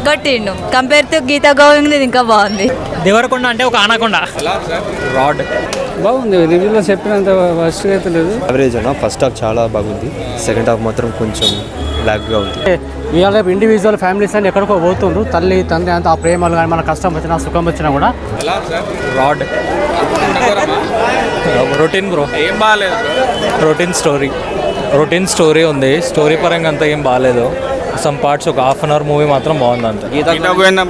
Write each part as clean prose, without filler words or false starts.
కొట్టిండు. Compare to Gita Govind ఇది ఇంకా బాగుంది. దేవరకొండ అంటే ఒక ఆనకొండ. రాడ్ బాగుంది. రివ్యూలో చెప్పినంత ఫస్ట్ అయితే లేదు. యావరేజ్ అన్న. ఫస్ట్ హాఫ్ చాలా బాగుంది, సెకండ్ హాఫ్ మాత్రం కొంచెం బ్లాక్గా ఉంది. ఇవాళ ఇండివిజువల్ ఫ్యామిలీస్ అని ఎక్కడికో పోతుండ్రు. తల్లి తండ్రి అంతా ఆ ప్రేమలు కానీ మన కష్టం వచ్చినా సుఖం వచ్చినా కూడా. రాడ్ రొటీన్ బ్రో, ఏం బాగాలేదు. రొటీన్ స్టోరీ ఉంది. స్టోరీ పరంగా అంతా ఏం బాగాలేదు. సమ్ పార్ట్స్ ఒక హాఫ్ అన్ అవర్ మూవీ మాత్రం బాగుంది. అంత గీతా గోవిందం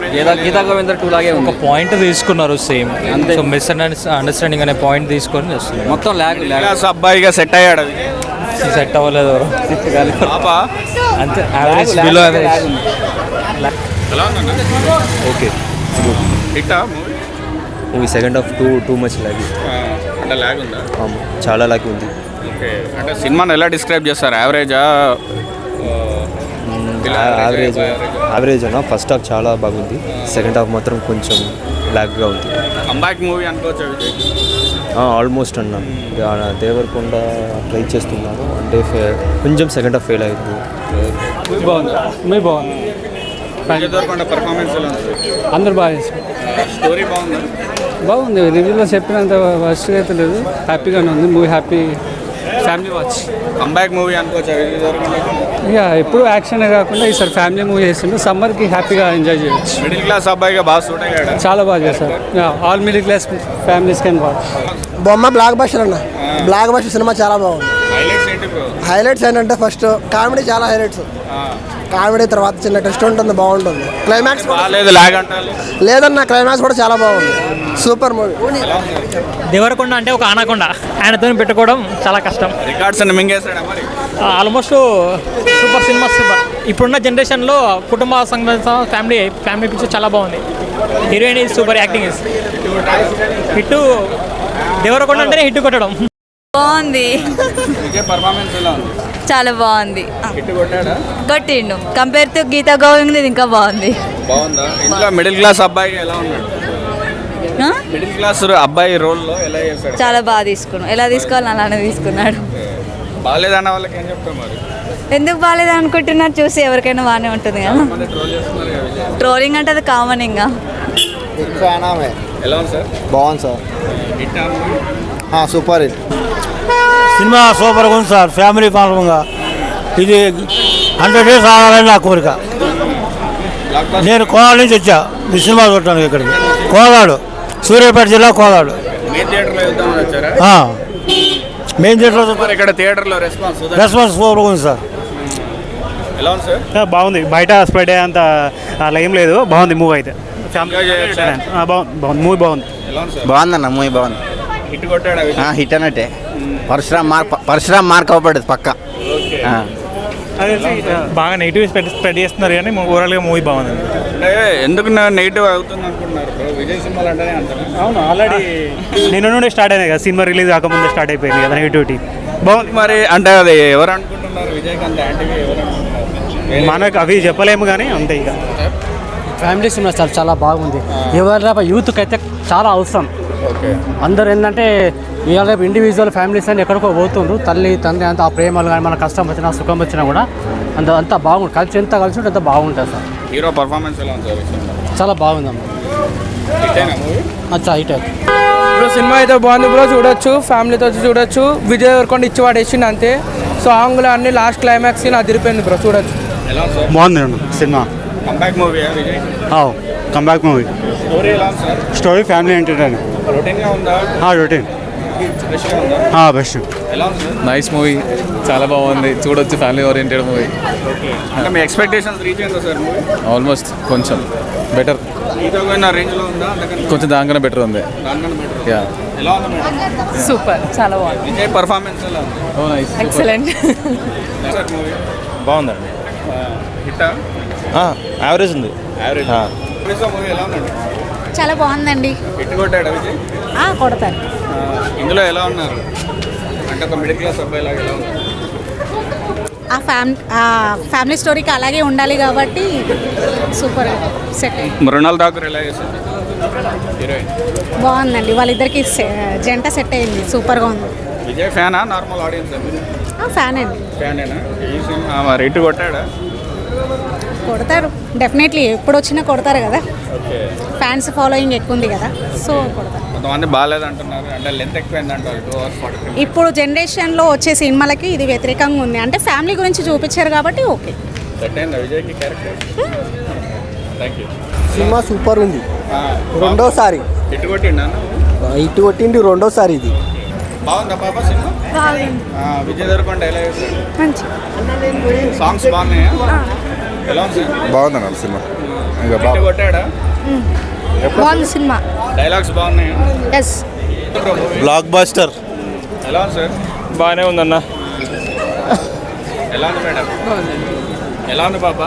2 లాగే ఒక పాయింట్ తీసుకున్నారు సేమ్. సో మిస్ అండర్స్టాండింగ్ అనే పాయింట్ తీసుకొని చేస్తున్నారు. మొత్తం అబ్బాయిగా సెట్ అయ్యాడు. సెట్ అవ్వలేదు అంతే. Average, below average. Okay movie second half too much lag. చాలా లాగ్ ఉంది. అంటే సినిమాని ఎలా డిస్క్రైబ్ చేస్తారు? యావరేజా? యావరేజ్ అన్న. ఫస్ట్ హాఫ్ చాలా బాగుంది, సెకండ్ హాఫ్ మాత్రం కొంచెం బ్లాక్గా ఉంది. కంబ్యాక్ మూవీ అనుకోవచ్చు. ఆల్మోస్ట్ అన్న. దేవరకొండ ట్రై చేస్తున్నాను అంటే కొంచెం సెకండ్ హాఫ్ ఫెయిల్ అయింది. బాగుంది. పర్ఫార్మెన్స్ అందరు బాగా చేశారు. స్టోరీ బాగుంది. బాగుంది. రివ్యూలో చెప్పినంత ఫస్ట్ అయితే లేదు. హ్యాపీగానే ఉంది movie. Happy family watch. Comeback movie అనుకోవచ్చు. ఇక ఎప్పుడు యాక్షన్ కాకుండా ఈసారి ఫ్యామిలీ మూవీ చేస్తుంటే సమ్మర్కి హ్యాపీగా ఎంజాయ్ చేయొచ్చు. మిడిల్ క్లాస్ అబ్బాయిగా బాగా సూట్ అయ్యాడు. చాలా బాగా చేశారు. All middle class families can watch. బొమ్మ బ్లాక్ బస్టర్ అన్న. బ్లాక్ బస్టర్ సినిమా చాలా బాగుంది. హైలైట్స్ ఏంటంటే ఫస్ట్ కామెడీ చాలా హైలైట్స్. కామెడీ తర్వాత చిన్న టెస్ట్ ఉంటుంది, బాగుంటుంది. క్లైమాక్స్ లేదన్న, క్లైమాక్స్ కూడా చాలా బాగుంది. Super movie. దేవరకొండ అంటే ఒక ఆనకొండ. ఆయనతో పెట్టుకోవడం చాలా కష్టం. రికార్డ్స్ అన్ని మింగేస్తాడా మరి? Almost super cinema. ఇప్పుడున్న జనరేషన్లో కుటుంబ సంబంధ ఫ్యామిలీ పిక్చర్ చాలా బాగుంది. Heroine is super, acting is hit. Devarakonda అంటేనే హిట్ కొట్టడం. బాగుంది, చాలా బాగుంది. కొట్టిండు. కంపేర్ టు గీతా గోవింద్ ఇది ఇంకా బాగుంది. మిడిల్ క్లాస్ అబ్బాయి ఎలా ఉన్నాడు? మిడిల్ క్లాస్ అబ్బాయి రోల్లో ఎలా చేశాడు? చాలా బాగా తీసుకున్నాడు. ఎలా తీసుకోవాలి అలానే తీసుకున్నాడు. బాగాలేదన్న వాళ్ళకి ఏం చెప్తాం మరి? ఎందుకు బాగాలేదు అనుకుంటున్నారు? చూసి ఎవరికైనా బాగానే ఉంటుంది కదా. ట్రోలింగ్ అంటే అది కామన్. ఇంకా ఎలా ఉంది సార్? బాగుంది సార్. Super hit cinema. సూపర్గా ఉంది సార్. ఫ్యామిలీ పరంగా ఇది 100 days ఆడాలని నా కోరిక. నేను కోదాడు నుంచి వచ్చా ఈ సినిమా చూడటానికి. ఇక్కడికి కోదాడు, సూర్యాపేట జిల్లా కోదాడు. మెయిన్ థియేటర్లో ఇక్కడ థియేటర్లో రెస్పాన్స్ సూపర్గా ఉంది సార్. ఎలా ఉంది సార్? బాగుంది. బయట స్ప్రెడ్ అంత అలా ఏం లేదు. బాగుంది మూవీ అయితే. బాగుంది మూవీ. బాగుంది. బాగుందన్న మూవీ. బాగుంది. హిట్ కొట్టాడు. హిట్ అన్నట్టే. పరశురామ్ మార్క్ అవ్వబడదు పక్క. బాగా నెగిటివ్ స్ప్రెడ్ చేస్తున్నారు కానీ ఓవరాల్గా మూవీ బాగుంది. అంటే ఎందుకు నెగిటివ్ అవుతుంది అనుకుంటున్నారు? విజయ్ సినిమాలు అంటేనే అంటారు. అవును, ఆల్రెడీ నిన్న నుండి స్టార్ట్ అయినాయి కదా. సినిమా రిలీజ్ కాకముందే స్టార్ట్ అయిపోయింది కదా నెగిటివిటీ. బాగుంది మరి. అంటే అది ఎవరు అనుకుంటున్నారు? విజయకాంత్ యాంటీగా ఎవరు అనుకుంటున్నారు? మనకు అవి చెప్పలేము కానీ అంతే. ఇక ఫ్యామిలీ సినిమా సార్ చాలా బాగుంది. ఎవరి యూత్కి అయితే చాలా అవసరం. అందరూ ఏంటంటే ఇవాళ ఇండివిజువల్ ఫ్యామిలీస్ అని ఎక్కడికో పోతుండ్రు. తల్లి తండ్రి అంతా ఆ ప్రేమలు కానీ మన కష్టం వచ్చినా సుఖం వచ్చినా కూడా అంతా బాగుంటుంది. ఎంత కలిసి ఉంటే అంత బాగుంటుంది సార్. హీరో పర్ఫార్మెన్స్ ఎలా ఉంది సార్? చాలా బాగుందమ్మా. అచ్చా హిట్. ఇప్పుడు సినిమా అయితే బాగుంది బ్రో. చూడొచ్చు, ఫ్యామిలీతో వచ్చి చూడొచ్చు. విజయ్ దేవరకొండ ఇచ్చి వాడేసిండు అంతే. సాంగ్లు అన్ని లాస్ట్ క్లైమాక్స్ అదిరిపోయింది బ్రో. చూడొచ్చు. బాగుంది cinema. Comeback movie Vijay? Comeback movie. Story ఎలా ఉంది సార్? Story family entertainer. రొటీన్గా ఉందా? రొటీన్. బెస్ట్. ఎలా ఉంది సార్? నైస్ మూవీ, చాలా బాగుంది. చూడొచ్చు, ఫ్యామిలీ ఓరియంటెడ్ మూవీ. అంటే మీ ఎక్స్పెక్టేషన్స్ రీచ్ అయిందా సార్ మూవీ? ఆల్మోస్ట్ కొంచెం బెటర్. రేంజ్లో ఉందా? కొంచెం దానికన్నా బెటర్ ఉంది. యా. ఎలా ఉంది మేడం? సూపర్, చాలా బాగుంది. విజయ్ పర్ఫార్మెన్స్ ఎలా ఉంది? ఓ నైస్, ఎక్సలెంట్. మూవీ బాగుందండి. హిట్టా? యావరేజ్ ఉంది. యావరేజ్. మూవీ ఎలా ఉందండి? చాలా బాగుందండి. హిట్ కొట్టాడా విజయ్? కొడతారు. ఇందులో ఎలా ఉన్నారు? అంటే ఒక మిడిల్ క్లాస్ అబ్బాయి లాగా ఎలా ఉన్నారు? ఆ ఫ్యామిలీ స్టోరీకి అలాగే ఉండాలి కాబట్టి సూపర్ సెట్. మృణాల్ ఠాకూర్ ఎలా చేశారు? హీరోయిన్ బాగుందండి. వాళ్ళిద్దరికి జంట సెట్ అయింది. సూపర్గా ఉంది. విజయ్ ఫ్యానా నార్మల్ ఆడియన్స్? ఫ్యాన్ అండి. ఫ్యానేనా? ఈ సినిమా రేటు కొట్టాడా? కొడతారు డెఫినెట్లీ, ఎప్పుడు వచ్చినా కొడతారు కదా, ఓకే. ఫ్యాన్స్ ఫాలోయింగ్ ఎక్కువ ఉంది కదా, సో కొడతారు. కొంతమంది బాగాలేదు అంటున్నారు, అంటే లెంత్ ఎక్కువైంది అంటారు 2 hours 40 minutes. ఇప్పుడు జనరేషన్లో వచ్చే సినిమాలకి ఇది వ్యతిరేకంగా ఉంది, అంటే ఫ్యామిలీ గురించి చూపించారు కాబట్టి ఓకే. సెట్ అయిందా విజయ్కి character? Thank you. Cinema super ఉంది. రెండోసారి ఇటు కొట్టిండా ఇటు కొట్టింది, రెండోసారి ఇది. బాగుందా పాప సినిమా? విజయ్ దేవరకొండ ఎలా చేశాడు? మంచి సాంగ్స్ బాగున్నాయా? ఎలా ఉంది బాగుందన్న సినిమా. ఇటు కొట్టాడా? బాగుంది సినిమా. డైలాగ్స్ బాగున్నాయా? ఎస్. Block buster. ఎలా ఉంది సార్? బాగానే ఉందన్న. ఎలా ఉంది మేడం? ఎలా ఉంది పాప?